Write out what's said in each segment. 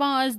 5-10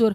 4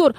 4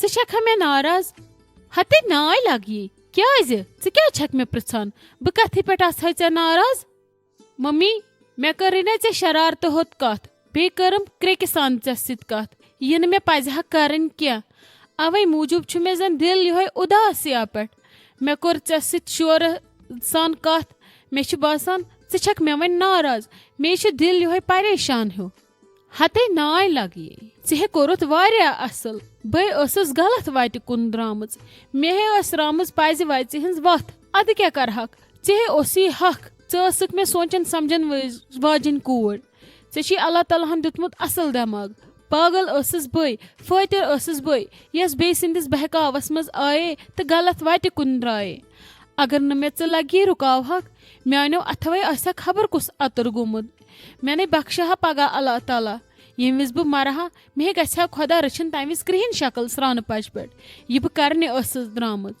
ژٕ چھکھا مےٚ ناراض ہتے ناے لگیے کیازِ ژٕ کیٛازِ چھکھ مےٚ پرژھان بہٕ کتھٕے پٮ۪ٹھ آسہے ژےٚ ناراض ممی مےٚ کٔرٕے نا ژےٚ شرارتہٕ ہوٚت کتھ بیٚیہِ کٔرٕم کرٛیٚکہِ سان ژےٚ سۭتۍ کتھ یہِ نہٕ مےٚ پزِ ہا کرٕنۍ کینٛہہ اوے موٗجوٗب چھُ مےٚ زن دل یِہوے اُداسیا پٮ۪ٹھ مےٚ کوٚر ژےٚ سۭتۍ شورٕ سان کتھ مےٚ چھُ باسان ژٕ چھکھ مےٚ وۄنۍ ناراض مے چھُ دل یِہوے پریشان ہیوٗ ہتے ناے لگیے ژےٚ ہے کوٚرُتھ واریاہ اصل بے ٲسٕس غلط وتہِ کُن درامٕژ مےٚ ہے ٲس رامٕژ پزِ وزِ ہٕنٛز وتھ ادٕ کیٛاہ کرہکھ ژےٚ ہے اوسُے حق ژٕ ٲسٕکھ مےٚ سونٛچن سمجھن واجِنۍ کوٗر ژےٚ چھُے اللہ تعالیٰ ہن دیُتمُت اصل دٮ۪ماغ پاگل ٲسٕس بٕے فٲطر ٲسٕس بٕے یۄس بیٚیہِ سٕنٛدِس بہکاوس منٛز آیے تہٕ غلط وتہِ کُن درٛایے اگر نہٕ مےٚ ژٕ لگی رُکاوہکھ میانیو اتھوے آسہِ ہا خبر کُس اَتُر گوٚمُت مےٚ نے بخشہِ ہا پگاہ اللہ تعالیٰ ییٚمہِ وِزِ بہٕ مرٕ ہا مےٚ گژھِ ہا خۄدا رٔچھِنۍ تمہِ وِزِ کرٛہِنۍ شکل سرٛانہٕ پچہِ پٮ۪ٹھ یہِ بہٕ کرنہِ ٲسٕس درامٕژ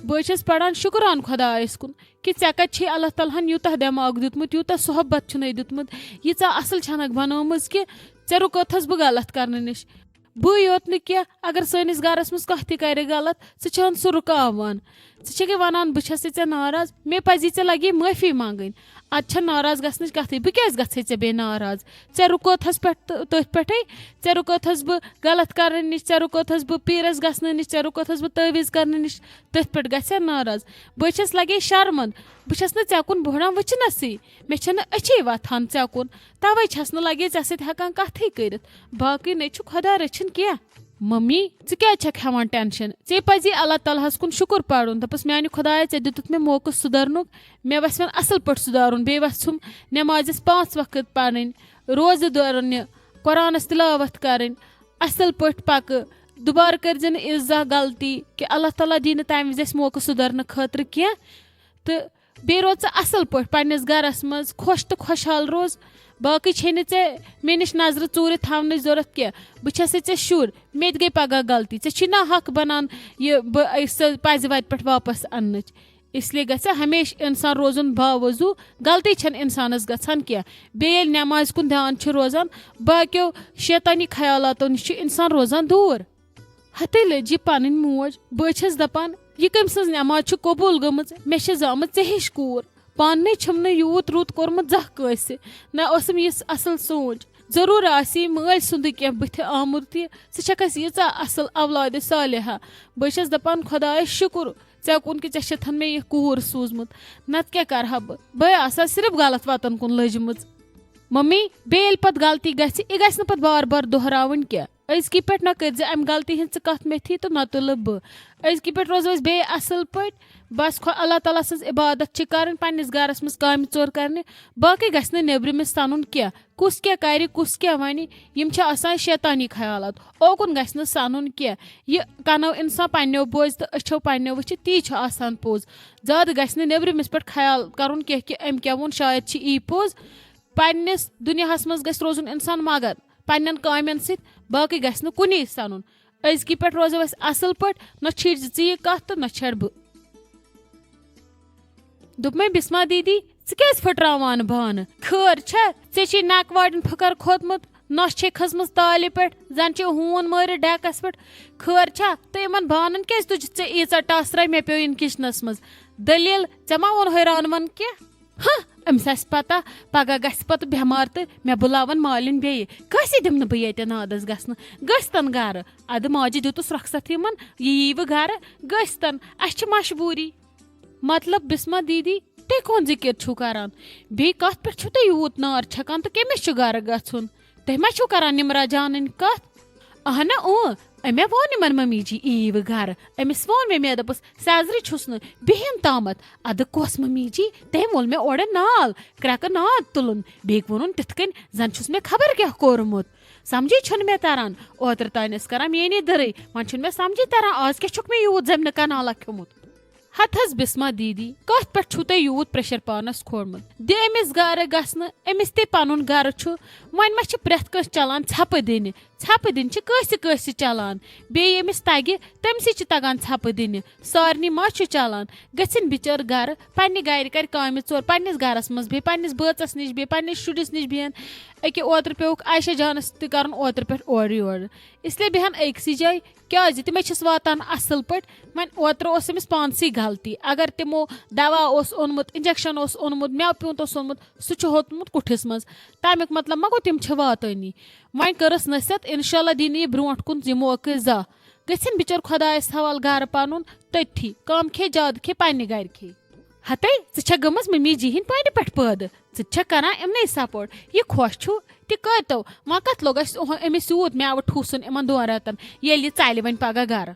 بہٕ چھس پران شُکران خۄدایس کُن کہِ ژےٚ کتہِ چھے اللہ تعالیٰ ہن یوٗتاہ دٮ۪ماغ دیُتمُت یوٗتاہ صحبت چھُنَے دیُتمُت ییٖژاہ اصل چھنکھ بنٲومٕژ کہِ ژےٚ رُکٲتھس بہٕ غلط کرنہٕ نِش بٕے یوت نہٕ کینٛہہ اگر سٲنِس گرس منٛز کانٛہہ تہِ کرِ غلط ژٕ چھَن سُہ رُکاوان ژٕ چھکھے ونان بہٕ چھسے ژےٚ ناراض مےٚ پزی ژےٚ لگی معٲفی منٛگٕنۍ ادٕ چھےٚ ناراض گژھنٕچ کتھٕے بہٕ کیازِ گژھے ژےٚ بیٚیہِ ناراض ژےٚ رُکٲتھس پٮ۪ٹھ تٔتھۍ پٮ۪ٹھے ژےٚ رُکٲتھس بہٕ غلط کرنہٕ نِش ژےٚ رُکٲتھس بہٕ پیٖرس گژھنہٕ نِش ژےٚ رُکٲتھس بہٕ تٲویٖز کرنہٕ نِش تٔتھۍ پٮ۪ٹھ گژھِ ہا ناراض بہٕ چھس لگے شرمنٛد بہٕ چھس نہٕ ژےٚ کُن بہران وٕچھنسٕے مےٚ چھنہٕ أچھی وتھان ژےٚ کُن توے چھس نہٕ لگے ژےٚ سۭتۍ ہٮ۪کان کتھٕے کٔرِتھ باقٕے نَے چھُ خۄدا رٔچھِنۍ کینٛہہ ممی ژٕ کیٛازِ چھکھ ہٮ۪وان ٹٮ۪نشن ژےٚ پزی اللہ تعالیٰ ہس کُن شُکر پرُن دپس میانہِ خۄدایا ژےٚ دِتُتھ مےٚ موقعہٕ سُدھرنُک مےٚ وژھِ وۄنۍ اصل پٲٹھۍ سُدھارُن بیٚیہِ وژھُم نٮ۪مازٮ۪س 5 وقت پرٕنۍ روزٕ دورنہِ قۄرانس تِلاوت کرٕنۍ اصل پٲٹھۍ پکہٕ دُبارٕ کٔرزِ نہٕ یِژھ زانٛہہ غلطی کہِ اللہ تعالیٰ دی نہٕ تمہِ وِزِ اَسہِ موقعہٕ سُدھرنہٕ خٲطرٕ کینٛہہ تہٕ بیٚیہِ روز ژٕ اصل پٲٹھۍ پننِس گرس منٛز خۄش تہٕ خۄشحال روز باقٕے چھے نہٕ ژےٚ مےٚ نِش نظرٕ ژوٗرِ تھاونٕچ ضوٚرتھ کینٛہہ بہٕ چھسے ژےٚ شُر مےٚ تہِ گٔے پگاہ غلطی ژےٚ چھی نا حق بنان یہِ بہٕ سۄ پزِ وتہِ پٮ۪ٹھ واپس اننٕچ اسلیے گژھِ ہمیشہِ انسان روزُن باوضوٗ غلطی چھنہٕ انسانس گژھان کینٛہہ بیٚیہِ ییٚلہِ نٮ۪مازِ کُن دھیان چھُ روزان باقیو شیطٲنی خیالاتو نِش چھُ انسان روزان دوٗر ہتے لٔج یہِ پنٕنۍ موج بہٕ چھس دپان یہِ کٔمۍ سٕنٛز نٮ۪ماز چھِ قبوٗل گٔمٕژ مےٚ چھِ زامٕژ ژےٚ ہِش کوٗر پانہٕ چھُم نہٕ یوٗت رُت کوٚرمُت زانٛہہ کٲنٛسہِ نہ ٲسٕم یِژھ اصل سونٛچ ضروٗر آسہِ یہِ مٲلۍ سُنٛدٕے کینٛہہ بٕتھِ آمُت یہِ ژٕ چھکھ اَسہِ ییٖژاہ اصل اولادِ صالحہ بہٕ چھس دپان خۄدایس شُکر ژےٚ کُن کہِ ژےٚ چھَتھن مےٚ یہِ کوٗر سوٗزمُت نتہٕ کیٛاہ کرٕ ہا بہٕ آسہٕ ہا صرف غلط وتن کُن لٔجمٕژ ممی بیٚیہِ ییٚلہِ پتہٕ غلطی گژھِ یہِ گژھِ نہٕ پتہٕ بار بار دۄہراوٕنۍ کینٛہہ أزکی پٮ۪ٹھ نہ کٔرزِ امہِ غلطی ہِنٛز ژٕ کتھ مےٚ تھی تہٕ نہ تُلہٕ بہٕ أزکی پٮ۪ٹھ روزو أسۍ بیٚیہِ اصل پٲٹھۍ بس اللہ تعالیٰ سٕنٛز عبادت چھِ کرٕنۍ پننِس گرس منٛز کامہِ ژور کرنہِ باقٕے گژھِ نہٕ نیبرِمِس سنُن کینٛہہ کُس کیٛاہ کرِ کُس کیٛاہ ونہِ یِم چھِ آسان شیطانی خیالات اوکُن گژھِ نہٕ سنُن کینٛہہ یہِ کنو انسان پننیو بوزِ تہٕ أچھو پننیو وٕچھِ تی چھُ آسان پوٚز زیادٕ گژھِ نہٕ نیبرِمِس پٮ۪ٹھ خیال کرُن کینٛہہ کہِ أمۍ کیٛاہ ووٚن شاید چھِ یی پوٚز پننِس دُنیاہس منٛز گژھِ روزُن انسان مگر پننٮ۪ن کامٮ۪ن سۭتۍ باقٕے گژھِ نہٕ کُنی سنُن أزکی پٮ۪ٹھ روزو أسۍ اصل پٲٹھۍ نہ چھیڑزِ ژٕ یہِ کتھ تہٕ نہ چھڑٕ بہٕ دوٚپمے بسما دیٖدی ژٕ کیٛازِ پھٕٹراوان بانہٕ خٲر چھا ژےٚ چھی نَکہٕ واڑٮ۪ن پھٕکر کھوٚتمُت نۄش چھے کھٔژمٕژ تالہِ پٮ۪ٹھ زن چھِ ہوٗن مٲرِتھ ڈٮ۪کس پٮ۪ٹھ خٲر چھا تہٕ یِمن بانن کیٛازِ تُج ژےٚ ییٖژاہ ٹاسراے مےٚ پیٚو یِن کِچنس منٛز دٔلیٖل ژےٚ ما ووٚنہے رانوَن کینٛہہ أمِس آسہِ پتہ پگاہ گژھِ پتہٕ بٮ۪مار تہٕ مےٚ بُلاون مالِنۍ بیٚیہِ کٲنٛسے دِمہٕ نہٕ بہٕ ییٚتہِ نادس گژھنہٕ گٔژھتن گرٕ ادٕ ماجہِ دیُتُس رۄخصت یِمن یہِ ییٖوٕ گرٕ گٔژھتن اسہِ چھِ مجبوٗری مطلب بسما دیٖدی تُہۍ کون ذِکِر چھُو کران بیٚیہِ کتھ پٮ۪ٹھ چھُو تُہۍ یوٗت نار چھکان تہٕ کٔمِس چھُ گرٕ گژھُن تُہۍ ما چھُو کران نِمرا جانٕنۍ کتھ اہنہ مےٚ ووٚن یِمن ممی جی ییٖوٕ گرٕ أمِس ووٚن مےٚ دوٚپُس سیزرِ چھُس نہٕ بِہِن تامتھ ادٕ کۄس ممی جی تٔمۍ وول مےٚ اورٕ نال کرٛٮ۪کہٕ ناد تُلُن بیٚیہِ ووٚنُن تِتھ کٔنۍ زن چھُس مےٚ خبر کیٛاہ کوٚرمُت سمجھے چھُنہٕ مےٚ تران اوترٕ تانۍ ٲسۍ کران میٲنی دٕرٕے وۄنۍ چھُنہٕ مےٚ سمجھے تران آز کیٛاہ چھُکھ مےٚ یوٗت زمینہٕ کنالا کھیوٚمُت ہتھ حظ بسما دیٖدی کتھ پٮ۪ٹھ چھُو تۄہہِ یوٗت پریشر پانس کھولمُت دِ أمِس گرٕ گژھنہٕ أمِس تہِ پنُن گرٕ چھُ وۄنۍ ما چھِ پرٮ۪تھ کٲنٛسہِ چلان ژھٮ۪پہٕ دِنہِ ژھپہٕ دِنۍ چھِ کٲنٛسہِ کٲنٛسہِ چلان بیٚیہِ ییٚمِس تگہِ تٔمسٕے چھِ تگان ژھپہٕ دِنہِ سارنٕے ما چھُ چلان گٔژھِنۍ بِچٲر گرٕ پننہِ گرِ کرِ کامہِ ژور پننِس گرس منٛز بیٚہہِ پننِس بٲژس نِش بیٚہہِ پننِس شُرِس نِش بیٚہن أکیاہ اوترٕ پیوٚوُکھ عایشہ جانس تہِ کرُن اوترٕ پٮ۪ٹھ اورٕ یورٕ اسلیے بیٚہن أکسٕے جایہِ کیازِ تِمے چھِس واتان اصل پٲٹھۍ وۄنۍ اوترٕ اوس أمِس پانسٕے غلطی اگر تِمو دوا اوس اوٚنمُت انجکشن اوس اوٚنمُت میوٕ پیوٗنت اوس اوٚنمُت سُہ چھُ ہوٚتمُت کُٹھِس منٛز تمیُک مطلب ما گوٚو تِم چھِ واتٲنی وۄنۍ کٔرٕس نصیحت انشاءاللہ دِنہٕ یہِ برونٛٹھ کُن یہِ موقعہٕ زانٛہہ گٔژھِنۍ بِچٲر خۄدایس حوال گرٕ پنُن تٔتھی کم کھے زیادٕ کھے پننہِ گرِ کھے ہتے ژٕ چھکھ گٔمٕژ ممی جی ہِنٛدۍ پانہِ پٮ۪ٹھ پٲدٕ ژٕ چھکھ کران یِمنٕے سپورٹ یہِ خۄش چھُ تہِ کٔرتو وۄنۍ کتھ لوٚگ اسہِ أمِس یوٗت میوٕ ٹھوٗسُن یِمن 2 رٮ۪تن ییٚلہِ یہِ ژلہِ وۄنۍ پگاہ گرٕ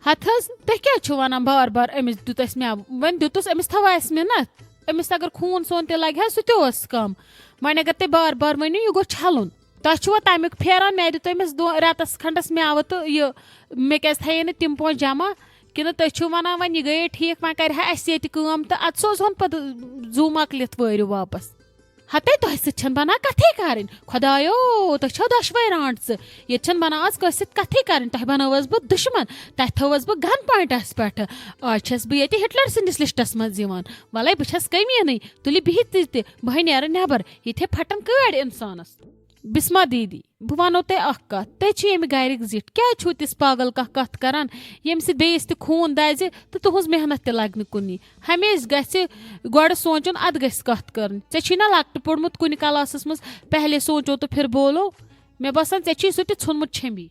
ہتھ حظ تُہۍ کیٛازِ چھِو ونان بار بار أمِس دیُت اسہِ میوٕ وۄنۍ دیُتُس أمِس تھاوا اسہِ مِنتھ أمِس اگر خوٗن سون تہِ لگہِ ہا سُہ تہِ اوس کم وۄنۍ اگر تُہۍ بار بار ؤنِو یہِ گوٚو چھلُن تۄہہِ چھُوا تمیُک پھیران مےٚ دِتو أمِس 2 رٮ۪تس کھنڈس میوٕ تہٕ یہِ مےٚ کیازِ تھایے نہٕ تِم پونٛسہٕ جمع کِنہٕ تُہۍ چھِو ونان وۄنۍ یہِ گٔیے ٹھیٖک وۄنۍ کرِ ہا اسہِ ییٚتہِ کٲم تہٕ ادٕ سوزہون پتہٕ زوٗ مۄکلِتھ وٲرِو واپس ہتے تۄہہِ سۭتۍ چھنہٕ بنان کتھے کرٕنۍ خۄدایو تُہۍ چھو دۄشوے رانٛٹژٕ ییٚتہِ چھنہٕ بنان آز کٲنٛسہِ سۭتۍ کتھے کرٕنۍ تۄہہِ بنٲوٕس بہٕ دُشمن تۄہہِ تھٲوٕس بہٕ گن پوینٹس پٮ۪ٹھ آز چھس بہٕ ییٚتہِ ہٹلر سٕنٛدِس لسٹس منٛز یِوان وَلے بہٕ چھس کٔمیٖنٕے تُلِو بِہِتھ تہِ بہٕ نیرٕ نٮ۪بر ییٚتہِ پھٹن کٲڑۍ انسانس بسما دیٖدی بہٕ ونو تۄہہِ اکھ کتھ تُہۍ چھِو ییٚمہِ گرِکۍ زِٹھ کیازِ چھُو تِژھ پاگل کانٛہہ کتھ کران ییٚمہِ سۭتۍ بیٚیِس تہِ خوٗن دزِ تہٕ تُہنٛز محنت تہِ لگہِ نہٕ کُنی ہمیشہِ گژھِ گۄڈٕ سونٛچُن ادٕ گژھِ کتھ کرٕنۍ ژےٚ چھُے نا لۄکٹہِ پوٚرمُت کُنہِ کلاسس منٛز پہلے سونٛچو تہٕ پھر بولو مےٚ باسان ژےٚ چھُے سُہ تہِ ژھُنمُت چھیٚمبی